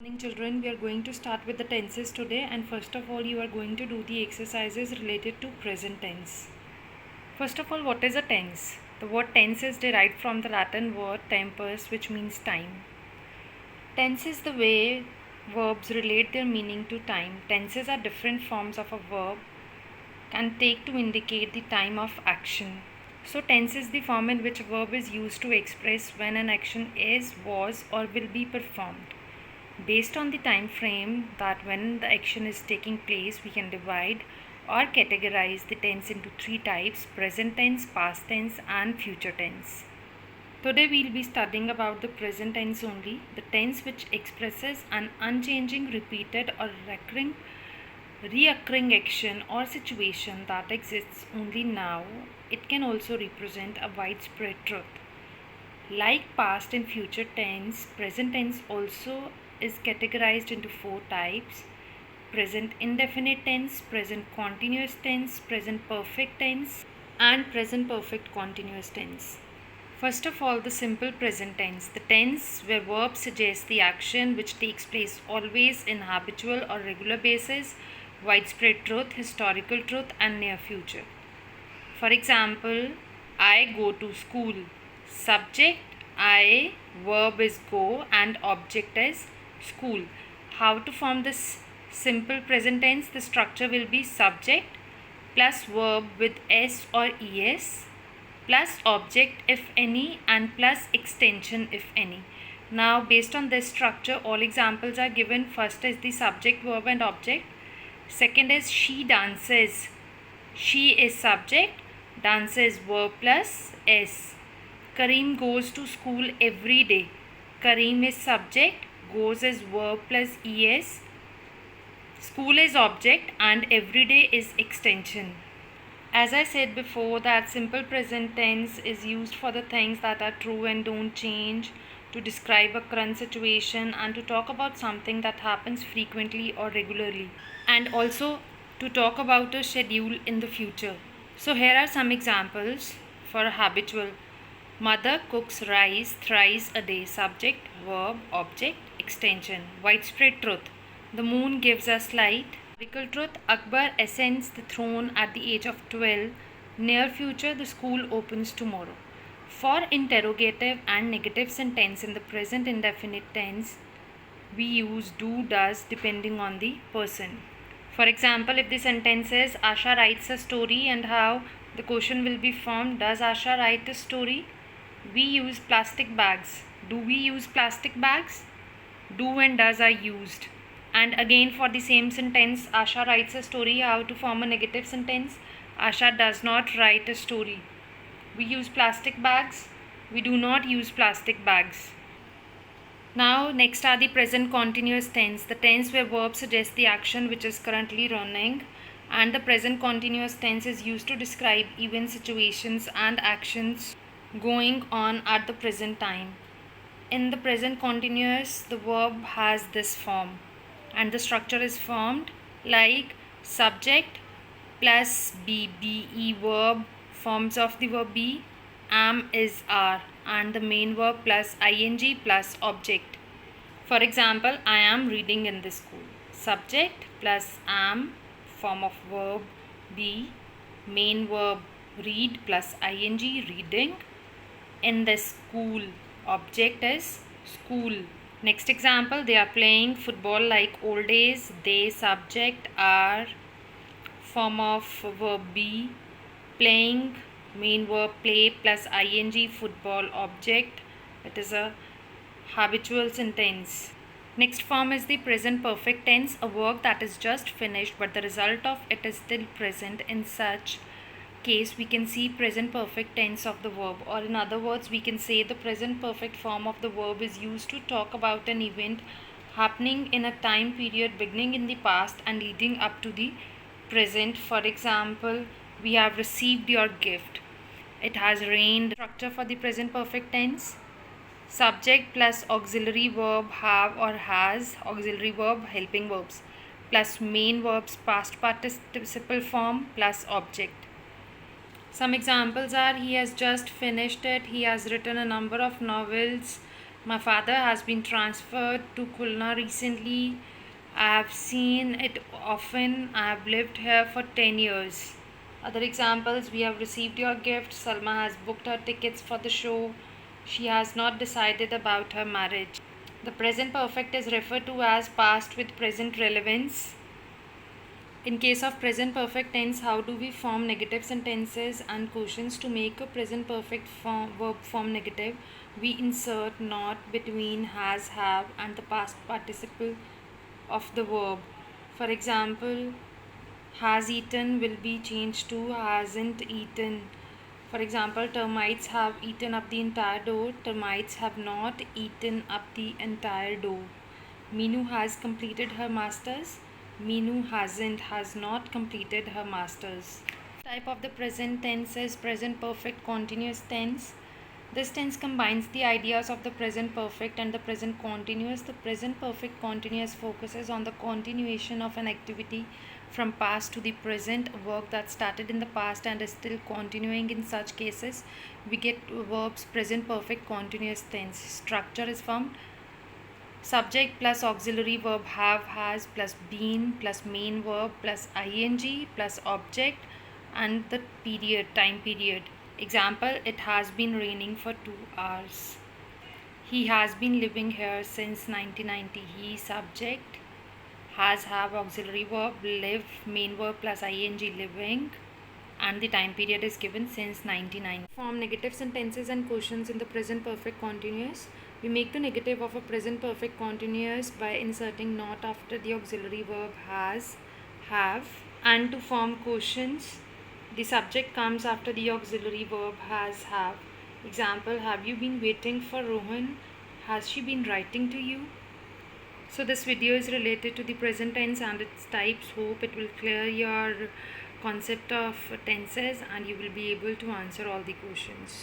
Morning children, we are going to start with the tenses today, and first of all you are going to do the exercises related to present tense. First of all, what is a tense? The word tense is derived from the Latin word tempus, which means time. Tense is the way verbs relate their meaning to time. Tenses are different forms of a verb can take to indicate the time of action. So tense is the form in which a verb is used to express when an action is, was or will be performed. Based on the time frame that when the action is taking place, we can divide or categorize the tense into three types: present tense, past tense and future tense. Today we will be studying about the present tense only, the tense which expresses an unchanging, repeated or reoccurring action or situation that exists only now. It can also represent a widespread truth. Like past and future tense, present tense also is categorized into four types: present indefinite tense, present continuous tense, present perfect tense and present perfect continuous tense. First of all, the simple present tense, the tense where verb suggests the action which takes place always in habitual or regular basis, widespread truth, historical truth and near future. For example, I go to school. Subject I, verb is go and object is school. How to form this simple present tense? The structure will be subject plus verb with s or es plus object if any and plus extension if any. Now based on this structure, all examples are given. First is the subject, verb and object. Second is she dances. She is subject, dances verb plus s. Kareem goes to school every day. Kareem is subject, goes is verb plus es. School is object and every day is extension. As I said before, that simple present tense is used for the things that are true and don't change, to describe a current situation and to talk about something that happens frequently or regularly, and also to talk about a schedule in the future. So here are some examples for a habitual. Mother cooks rice thrice a day. Subject, verb, object, extension. Widespread truth. The moon gives us light. Historical truth. Akbar ascends the throne at the age of 12. Near future, the school opens tomorrow. For interrogative and negative sentence in the present indefinite tense, we use do, does depending on the person. For example, if the sentence is Asha writes a story, and how the question will be formed: does Asha write a story? We use plastic bags. Do we use plastic bags? Do and does are used. And again for the same sentence, Asha writes a story, how to form a negative sentence: Asha does not write a story. We use plastic bags. We do not use plastic bags. Now next are the present continuous tense, the tense where verb suggests the action which is currently running, and the present continuous tense is used to describe event, situations and actions going on at the present time. In the present continuous, the verb has this form and the structure is formed like subject plus be verb, forms of the verb be, am is are, and the main verb plus ing plus object. For example, I am reading in this school. Subject plus am, form of verb be, main verb read plus ing, reading. In the school, object is school. Next example, they are playing football like old days. They, subject, are, form of verb be, playing, main verb play plus ing, football, object. It is a habitual sentence. Next form is the present perfect tense, a work that is just finished but the result of it is still present. In such case, we can see present perfect tense of the verb, or in other words, we can say the present perfect form of the verb is used to talk about an event happening in a time period beginning in the past and leading up to the present. For example, we have received your gift. It has rained. Structure for the present perfect tense: subject plus auxiliary verb have or has, auxiliary verb helping verbs, plus main verbs past participle form plus object. Some examples are: he has just finished it, he has written a number of novels, My father has been transferred to Khulna recently. I have seen it often. I have lived here for 10 years. Other examples: we have received your gift. Salma has booked her tickets for the show. She has not decided about her marriage. The present perfect is referred to as past with present relevance. In case of present perfect tense, how do we form negative sentences and quotients? To make a present perfect verb form negative, we insert not between has, have, and the past participle of the verb. For example, has eaten will be changed to hasn't eaten. For example, termites have eaten up the entire dough. Termites have not eaten up the entire dough. Minu has completed her masters. Minu has not completed her masters. Type of the present tense is present perfect continuous tense. This tense combines the ideas of the present perfect and the present continuous. The present perfect continuous focuses on the continuation of an activity from past to the present, a work that started in the past and is still continuing. In such cases, we get verbs present perfect continuous tense. Structure is found: subject plus auxiliary verb have, has, plus been, plus main verb, plus ing, plus object, and the period, time period. Example: it has been raining for 2 hours. He has been living here since 1990. He, subject, has, have, auxiliary verb, live, main verb plus ing, living, and the time period is given since 99. Form negative sentences and quotients in the present perfect continuous. We make the negative of a present perfect continuous by inserting not after the auxiliary verb has, have, and to form quotients, the subject comes after the auxiliary verb has, have. Example: have you been waiting for Rohan? Has she been writing to you? So this video is related to the present tense and its types. Hope it will clear your concept of tenses and you will be able to answer all the questions.